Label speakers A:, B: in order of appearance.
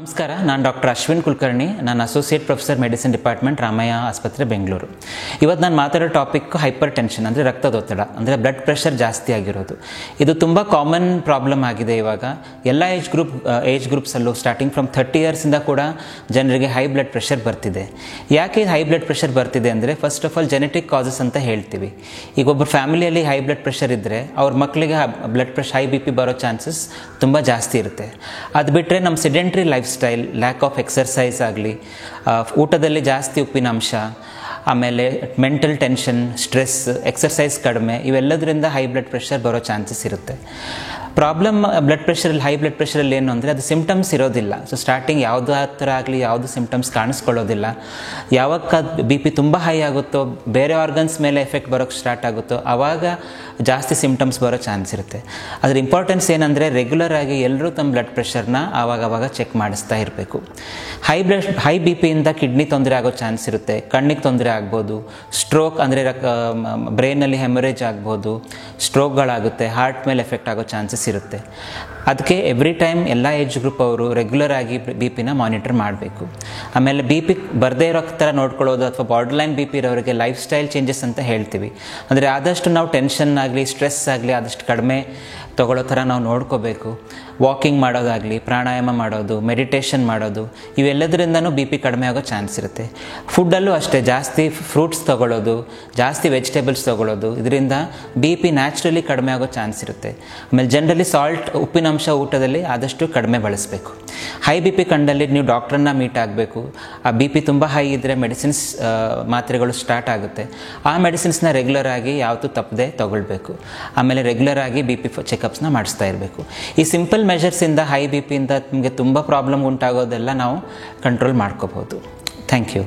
A: ನಮಸ್ಕಾರ, ನಾನು ಡಾಕ್ಟರ್ ಅಶ್ವಿನ್ ಕುಲಕರ್ಣಿ. ನಾನು associate professor medicine department, Ramaiah ಆಸ್ಪತ್ರೆ, ಬೆಂಗಳೂರು. ಇವತ್ತು ನಾನು ಮಾತಾಡೋ ಟಾಪಿಕ್ ಹೈಪರ್ ಟೆನ್ಷನ್, ಅಂದರೆ ರಕ್ತದೊತ್ತಡ, ಅಂದರೆ ಬ್ಲಡ್ ಪ್ರೆಷರ್ ಜಾಸ್ತಿ ಆಗಿರೋದು. ಇದು ತುಂಬ ಕಾಮನ್ ಪ್ರಾಬ್ಲಮ್ ಆಗಿದೆ ಇವಾಗ ಎಲ್ಲ ಏಜ್ ಗ್ರೂಪ್ಸಲ್ಲೂ. ಸ್ಟಾರ್ಟಿಂಗ್ ಫ್ರಮ್ 30 ಇಯರ್ಸಿಂದ ಕೂಡ ಜನರಿಗೆ ಹೈ ಬ್ಲಡ್ ಪ್ರೆಷರ್ ಬರ್ತಿದೆ. ಯಾಕೆ ಹೈ ಬ್ಲಡ್ ಪ್ರೆಷರ್ ಬರ್ತಿದೆ ಅಂದರೆ, first of all genetic causes ಅಂತ ಹೇಳ್ತೀವಿ. ಈಗ ಒಬ್ಬರು ಫ್ಯಾಮಿಲಿಯಲ್ಲಿ ಹೈ ಬ್ಲಡ್ ಪ್ರೆಷರ್ ಇದ್ದರೆ ಅವ್ರ ಮಕ್ಕಳಿಗೆ ಬ್ಲಡ್ ಪ್ರೆಷರ್, ಹೈ BP ಬರೋ ಚಾನ್ಸಸ್ ತುಂಬ ಜಾಸ್ತಿ ಇರುತ್ತೆ. ಅದು ಬಿಟ್ಟರೆ ನಮ್ಮ sedentary life style, lack of exercise ಆಗಲಿ, ಊಟದಲ್ಲಿ ಜಾಸ್ತಿ ಉಪ್ಪಿನಾಂಶ, ಆಮೇಲೆ ಮೆಂಟಲ್ ಟೆನ್ಷನ್, ಸ್ಟ್ರೆಸ್, ಎಕ್ಸರ್ಸೈಸ್ ಕಡಿಮೆ, ಇವೆಲ್ಲದರಿಂದ ಹೈ ಬ್ಲಡ್ ಪ್ರೆಷರ್ ಬರೋ ಚಾನ್ಸಸ್ ಇರುತ್ತೆ. ಪ್ರಾಬ್ಲಮ್ ಹೈ ಬ್ಲಡ್ ಪ್ರೆಷರಲ್ಲಿ ಏನು ಅಂದರೆ, ಅದು ಸಿಮ್ಟಮ್ಸ್ ಇರೋದಿಲ್ಲ. ಸೊ ಸ್ಟಾರ್ಟಿಂಗ್ ಯಾವುದೇ ಥರ ಆಗಲಿ ಯಾವುದು ಸಿಮ್ಟಮ್ಸ್ ಕಾಣಿಸ್ಕೊಳ್ಳೋದಿಲ್ಲ. ಯಾವಾಗ BP ತುಂಬ ಹೈ ಆಗುತ್ತೋ, ಬೇರೆ ಆರ್ಗನ್ಸ್ ಮೇಲೆ ಎಫೆಕ್ಟ್ ಬರೋಕ್ಕೆ ಸ್ಟಾರ್ಟ್ ಆಗುತ್ತೋ, ಆವಾಗ ಜಾಸ್ತಿ ಸಿಮ್ಟಮ್ಸ್ ಬರೋ ಚಾನ್ಸ್ ಇರುತ್ತೆ. ಅದರ ಇಂಪಾರ್ಟೆನ್ಸ್ ಏನಂದರೆ, ರೆಗ್ಯುಲರ್ ಆಗಿ ಎಲ್ಲರೂ ತಮ್ಮ ಬ್ಲಡ್ ಪ್ರೆಷರ್ನ ಆವಾಗವಾಗ ಚೆಕ್ ಮಾಡಿಸ್ತಾ ಇರಬೇಕು. ಹೈ BPಯಿಂದ ಕಿಡ್ನಿ ತೊಂದರೆ ಆಗೋ ಚಾನ್ಸ್ ಇರುತ್ತೆ, ಕಣ್ಣಿಗೆ ತೊಂದರೆ ಆಗ್ಬೋದು, ಸ್ಟ್ರೋಕ್ ಅಂದರೆ ಬ್ರೈನಲ್ಲಿ ಹೆಮರೇಜ್ ಆಗ್ಬೋದು, ಸ್ಟ್ರೋಕ್ಗಳಾಗುತ್ತೆ, ಹಾರ್ಟ್ ಮೇಲೆ ಎಫೆಕ್ಟ್ ಆಗೋ ಚಾನ್ಸಸ್ ಇರುತ್ತೆ. ಅದಕ್ಕೆ ಎವ್ರಿ ಟೈಮ್ ಎಲ್ಲ ಏಜ್ ಗ್ರೂಪ್ ಅವರು ರೆಗ್ಯುಲರ್ ಆಗಿ BP ಮಾನಿಟರ್ ಮಾಡಬೇಕು. ಆಮೇಲೆ BP ಬರದೇ ಇರೋ ಥರ ನೋಡ್ಕೊಳ್ಳೋದು, ಅಥವಾ ಬಾರ್ಡರ್ಲೈನ್ BP ಇರೋರಿಗೆ ಲೈಫ್ ಸ್ಟೈಲ್ ಚೇಂಜಸ್ ಅಂತ ಹೇಳ್ತೀವಿ. ಅಂದರೆ ಆದಷ್ಟು ನಾವು ಟೆನ್ಷನ್ ಆಗಲಿ, ಸ್ಟ್ರೆಸ್ ಆಗಲಿ ಆದಷ್ಟು ಕಡಿಮೆ ತೊಗೊಳ್ಳೋ ಥರ ನಾವು ನೋಡ್ಕೋಬೇಕು. ವಾಕಿಂಗ್ ಮಾಡೋದಾಗಲಿ, ಪ್ರಾಣಾಯಾಮ ಮಾಡೋದು, ಮೆಡಿಟೇಷನ್ ಮಾಡೋದು, ಇವೆಲ್ಲದರಿಂದನೂ BP ಕಡಿಮೆ ಆಗೋ ಚಾನ್ಸ್ ಇರುತ್ತೆ. ಫುಡ್ಡಲ್ಲೂ ಅಷ್ಟೇ, ಜಾಸ್ತಿ ಫ್ರೂಟ್ಸ್ ತೊಗೊಳ್ಳೋದು, ಜಾಸ್ತಿ ವೆಜಿಟೇಬಲ್ಸ್ ತೊಗೊಳ್ಳೋದು, ಇದರಿಂದ BP ನ್ಯಾಚುರಲಿ ಕಡಿಮೆ ಆಗೋ ಚಾನ್ಸ್ ಇರುತ್ತೆ. ಆಮೇಲೆ ಜನರಲಿ ಸಾಲ್ಟ್, ಉಪ್ಪಿನಾಂಶ ಊಟದಲ್ಲಿ ಆದಷ್ಟು ಕಡಿಮೆ ಬಳಸಬೇಕು. ಹೈ BP ಕಂಡಲ್ಲಿ ನೀವು ಡಾಕ್ಟ್ರನ್ನ ಮೀಟ್ ಆಗಬೇಕು. ಆ BP ತುಂಬ ಹೈ ಇದ್ದರೆ ಮೆಡಿಸಿನ್ಸ್, ಮಾತ್ರೆಗಳು ಸ್ಟಾರ್ಟ್ ಆಗುತ್ತೆ. ಆ ಮೆಡಿಸಿನ್ಸ್ನ ರೆಗ್ಯುಲರ್ ಆಗಿ ಯಾವತ್ತೂ ತಪ್ಪದೆ ತೊಗೊಳ್ಬೇಕು. ಆಮೇಲೆ ರೆಗ್ಯುಲರ್ ಆಗಿ BP ಚೆಕಪ್ಸ್ನ ಮಾಡಿಸ್ತಾ ಇರಬೇಕು. ಈ ಸಿಂಪಲ್ ಮೆಷರ್ಸಿಂದ ಹೈ BPಯಿಂದ ನಿಮಗೆ ತುಂಬ ಪ್ರಾಬ್ಲಮ್ ಉಂಟಾಗೋದೆಲ್ಲ ನಾವು ಕಂಟ್ರೋಲ್ ಮಾಡ್ಕೋಬೋದು. Thank you.